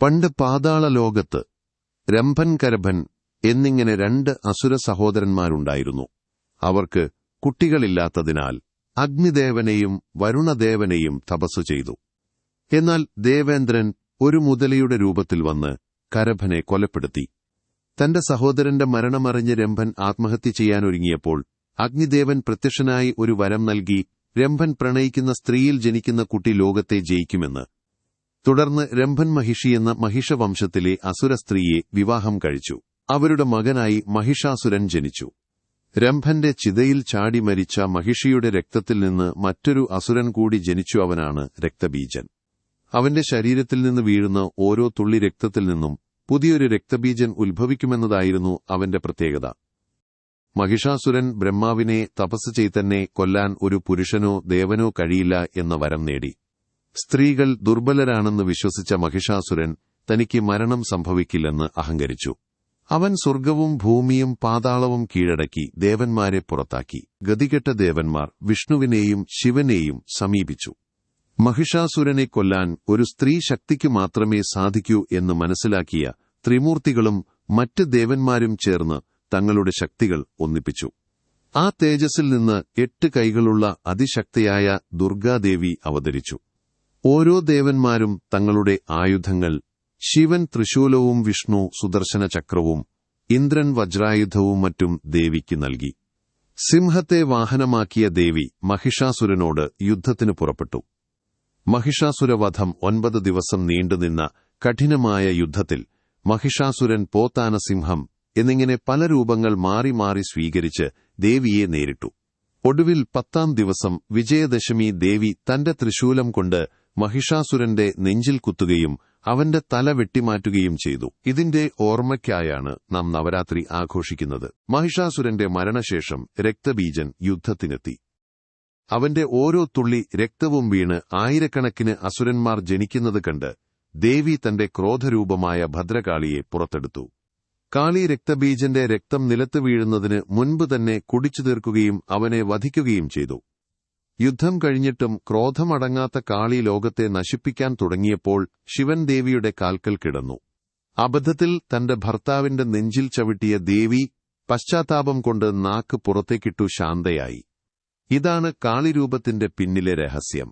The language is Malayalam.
പണ്ട് പാതാള ലോകത്ത് രംഭൻ കരഭൻ എന്നിങ്ങനെ 2 അസുര സഹോദരന്മാരുണ്ടായിരുന്നു. അവർക്ക് കുട്ടികളില്ലാത്തതിനാൽ അഗ്നിദേവനെയും വരുണദേവനെയും തപസ്സു ചെയ്തു. എന്നാൽ ദേവേന്ദ്രൻ ഒരു മുതലയുടെ രൂപത്തിൽ വന്ന് കരഭനെ കൊലപ്പെടുത്തി. തന്റെ സഹോദരന്റെ മരണമറിഞ്ഞ് രംഭൻ ആത്മഹത്യ ചെയ്യാനൊരുങ്ങിയപ്പോൾ അഗ്നിദേവൻ പ്രത്യക്ഷനായി ഒരു വരം നൽകി രംഭൻ പ്രണയിക്കുന്ന സ്ത്രീയിൽ ജനിക്കുന്ന കുട്ടി ലോകത്തെ ജയിക്കുമെന്ന്. തുടർന്ന് രംഭൻ മഹിഷി എന്ന മഹിഷവംശത്തിലെ അസുര സ്ത്രീയെ വിവാഹം കഴിച്ചു. അവരുടെ മകനായി മഹിഷാസുരൻ ജനിച്ചു. രംഭന്റെ ചിതയിൽ ചാടി മരിച്ച മഹിഷിയുടെ രക്തത്തിൽ നിന്ന് മറ്റൊരു അസുരൻ കൂടി ജനിച്ചു. അവനാണ് രക്തബീജൻ. അവന്റെ ശരീരത്തിൽ നിന്ന് വീഴുന്ന ഓരോ തുള്ളി രക്തത്തിൽ നിന്നും പുതിയൊരു രക്തബീജൻ ഉത്ഭവിക്കുമെന്നതായിരുന്നു അവന്റെ പ്രത്യേകത. മഹിഷാസുരൻ ബ്രഹ്മാവിനെ തപസ് ചെയ്ത് തന്നെ കൊല്ലാൻ ഒരു പുരുഷനോ ദേവനോ കഴിയില്ല എന്ന വരം നേടി. സ്ത്രീകൾ ദുർബലരാണെന്ന് വിശ്വസിച്ച മഹിഷാസുരൻ തനിക്ക് മരണം സംഭവിക്കില്ലെന്ന് അഹങ്കരിച്ചു. അവൻ സ്വർഗവും ഭൂമിയും പാതാളവും കീഴടക്കി ദേവന്മാരെ പുറത്താക്കി. ഗതികെട്ട ദേവന്മാർ വിഷ്ണുവിനെയും ശിവനെയും സമീപിച്ചു. മഹിഷാസുരനെ കൊല്ലാൻ ഒരു സ്ത്രീ ശക്തിക്ക് മാത്രമേ സാധിക്കൂ എന്ന് മനസ്സിലാക്കിയ ത്രിമൂർത്തികളും മറ്റ് ദേവന്മാരും ചേർന്ന് തങ്ങളുടെ ശക്തികൾ ഒന്നിപ്പിച്ചു. ആ തേജസ്സിൽ നിന്ന് 8 കൈകളുള്ള അതിശക്തയായ ദുർഗാദേവി അവതരിച്ചു. ഓരോ ദേവന്മാരും തങ്ങളുടെ ആയുധങ്ങൾ, ശിവൻ ത്രിശൂലവും വിഷ്ണു സുദർശന ചക്രവും ഇന്ദ്രൻ വജ്രായുധവും മറ്റും ദേവിക്ക് നൽകി. സിംഹത്തെ വാഹനമാക്കിയ ദേവി മഹിഷാസുരനോട് യുദ്ധത്തിന് പുറപ്പെട്ടു. മഹിഷാസുരവധം 9 ദിവസം നീണ്ടുനിന്ന കഠിനമായ യുദ്ധത്തിൽ മഹിഷാസുരൻ പോത്താന സിംഹം എന്നിങ്ങനെ പല രൂപങ്ങൾ മാറി മാറി സ്വീകരിച്ച് ദേവിയെ നേരിട്ടു. ഒടുവിൽ 10ാം ദിവസം വിജയദശമി ദേവി തന്റെ ത്രിശൂലം കൊണ്ട് മഹിഷാസുരന്റെ നെഞ്ചിൽ കുത്തുകയും അവന്റെ തല വെട്ടിമാറ്റുകയും ചെയ്തു. ഇതിന്റെ ഓർമ്മയ്ക്കായാണ് നാം നവരാത്രി ആഘോഷിക്കുന്നത്. മഹിഷാസുരന്റെ മരണശേഷം രക്തബീജൻ യുദ്ധത്തിനെത്തി. അവന്റെ ഓരോ തുള്ളി രക്തവും വീണ് ആയിരക്കണക്കിന് അസുരന്മാർ ജനിക്കുന്നത് കണ്ട് ദേവി തന്റെ ക്രോധരൂപമായ ഭദ്രകാളിയെ പുറത്തെടുത്തു. കാളി രക്തബീജന്റെ രക്തം നിലത്ത് വീഴുന്നതിന് മുൻപ് തന്നെ കുടിച്ചു തീർക്കുകയും അവനെ വധിക്കുകയും ചെയ്തു. യുദ്ധം കഴിഞ്ഞിട്ടും ക്രോധമടങ്ങാത്ത കാളി ലോകത്തെ നശിപ്പിക്കാൻ തുടങ്ങിയപ്പോൾ ശിവൻ ദേവിയുടെ കാൽക്കൽ കിടന്നു. അബദ്ധത്തിൽ തന്റെ ഭർത്താവിന്റെ നെഞ്ചിൽ ചവിട്ടിയ ദേവി പശ്ചാത്താപം കൊണ്ട് നാക്ക് പുറത്തേക്കിട്ടു ശാന്തയായി. ഇതാണ് കാളിരൂപത്തിന്റെ പിന്നിലെ രഹസ്യം.